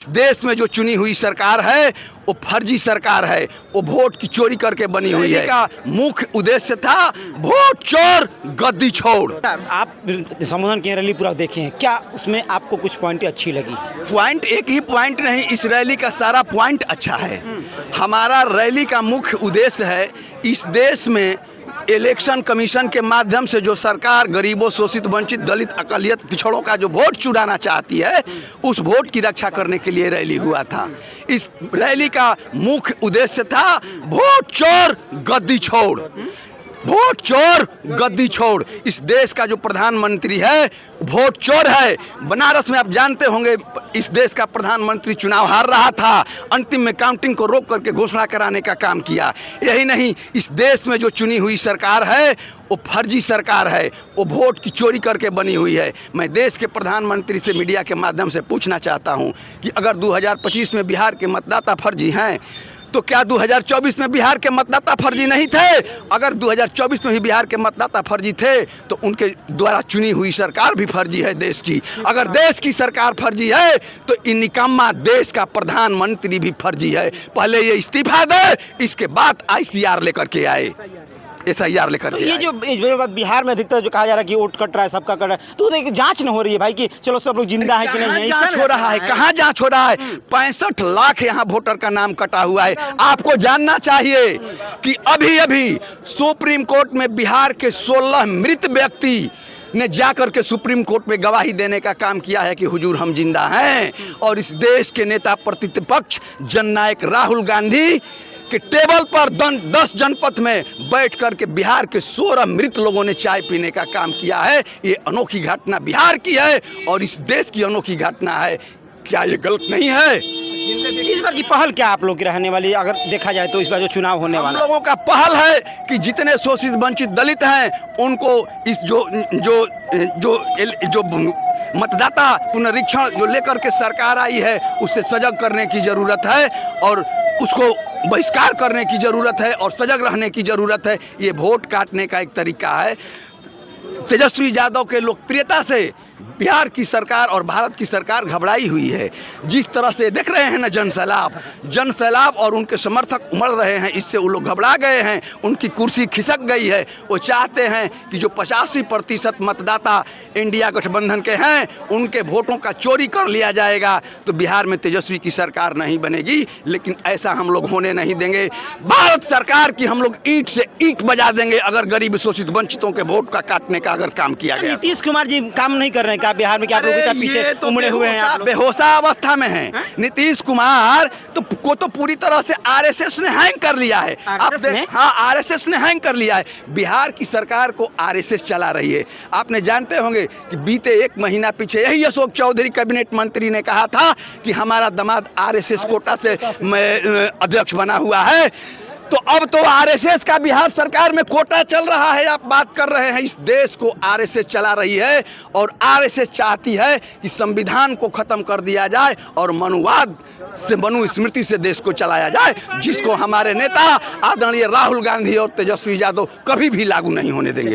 देश में जो चुनी हुई सरकार है वो फर्जी सरकार है, वो वोट की चोरी करके बनी हुई है। का मुख्य उद्देश्य था वोट चोर गद्दी छोड़। आप संबोधन की रैली पूरा देखे हैं, क्या उसमें आपको कुछ पॉइंट अच्छी लगी? पॉइंट एक ही पॉइंट नहीं, इस रैली का सारा पॉइंट अच्छा है। हमारा रैली का मुख्य उद्देश्य है इस देश में इलेक्शन कमीशन के माध्यम से जो सरकार गरीबों, शोषित, वंचित, दलित, अकलियत, पिछड़ों का जो वोट चुराना चाहती है उस वोट की रक्षा करने के लिए रैली हुआ था। इस रैली का मुख्य उद्देश्य था वोट चोर गद्दी छोड़, वोट चोर गद्दी छोड़। इस देश का जो प्रधानमंत्री है वोट चोर है। बनारस में आप जानते होंगे इस देश का प्रधानमंत्री चुनाव हार रहा था, अंतिम में काउंटिंग को रोक करके घोषणा कराने का काम किया। यही नहीं, इस देश में जो चुनी हुई सरकार है वो फर्जी सरकार है, वो वोट की चोरी करके बनी हुई है। मैं देश के प्रधानमंत्री से मीडिया के माध्यम से पूछना चाहता हूँ कि अगर 2025 में बिहार के मतदाता फर्जी हैं तो क्या 2024 में बिहार के मतदाता फर्जी नहीं थे? अगर 2024 में भी बिहार के मतदाता फर्जी थे तो उनके द्वारा चुनी हुई सरकार भी फर्जी है देश की। अगर देश की सरकार फर्जी है तो इन निकम्मा देश का प्रधानमंत्री भी फर्जी है। पहले ये इस्तीफा दे, इसके बाद ICR लेकर के आए, SIR लेकर के ये जो बात बिहार में अधिकतर जो कहा जा रहा है कि वोट कट रहा है, सबका कट रहा है, तो एक जांच न हो रही है भाई कि चलो सब लोग जिंदा है कि नहीं? जांच हो रहा है, कहाँ जांच हो रहा है? 65 लाख यहाँ वोटर का नाम कटा हुआ है। आपको जानना चाहिए कि अभी अभी सुप्रीम कोर्ट में बिहार के 16 मृत व्यक्ति ने जाकर के सुप्रीम कोर्ट में गवाही देने का काम किया है कि हुजूर हम जिंदा हैं। और इस देश के नेता प्रतिपक्ष जननायक राहुल गांधी कि टेबल पर 10 जनपद में बैठ कर के बिहार के 16 मृत लोगों ने चाय पीने का काम किया है। ये अनोखी घटना बिहार की है और इस देश की अनोखी घटना है। क्या ये गलत नहीं है? इस बार की पहल क्या आप लोग की रहने वाली, अगर देखा जाए तो इस बार जो चुनाव होने वाला? हम लोगों का पहल है कि जितने शोषित, वंचित, दलित हैं उनको इस जो मतदाता पुनरीक्षण जो लेकर के सरकार आई है उससे सजग करने की ज़रूरत है और उसको बहिष्कार करने की ज़रूरत है और सजग रहने की ज़रूरत है। ये वोट काटने का एक तरीका है। तेजस्वी यादव के लोकप्रियता से बिहार की सरकार और भारत की सरकार घबराई हुई है। जिस तरह से देख रहे हैं ना जन सैलाब और उनके समर्थक उमड़ रहे हैं, इससे वो लोग घबरा गए हैं, उनकी कुर्सी खिसक गई है। वो चाहते हैं कि जो 85% मतदाता इंडिया गठबंधन के हैं उनके वोटों का चोरी कर लिया जाएगा तो बिहार में तेजस्वी की सरकार नहीं बनेगी। लेकिन ऐसा हम लोग होने नहीं देंगे। भारत सरकार की हम लोग ईंट से ईंट बजा देंगे अगर गरीब, शोषित, वंचितों के वोट का काटने का अगर काम किया गया। नीतीश कुमार जी काम नहीं कर रहे हैं क्या बिहार में? क्या आप लोग इतना पीछे उमड़े हुए हैं? बेहोशा अवस्था में हैं। नीतीश कुमार तो पूरी तरह से RSS ने हैंग कर लिया है। हाँ, RSS ने हैंग कर लिया है। बिहार की सरकार को RSS चला रही है। आपने जानते होंगे कि बीते 1 महीना पीछे यही अशोक चौधरी कैबिनेट मंत्री ने कहा था कि हमारा दामाद RSS कोटा से अध्यक्ष बना हुआ है। तो अब तो RSS का बिहार सरकार में कोटा चल रहा है। आप बात कर रहे हैं, इस देश को RSS चला रही है और RSS चाहती है कि संविधान को खत्म कर दिया जाए और मनुवाद से, मनुस्मृति से देश को चलाया जाए, जिसको हमारे नेता आदरणीय राहुल गांधी और तेजस्वी यादव कभी भी लागू नहीं होने देंगे।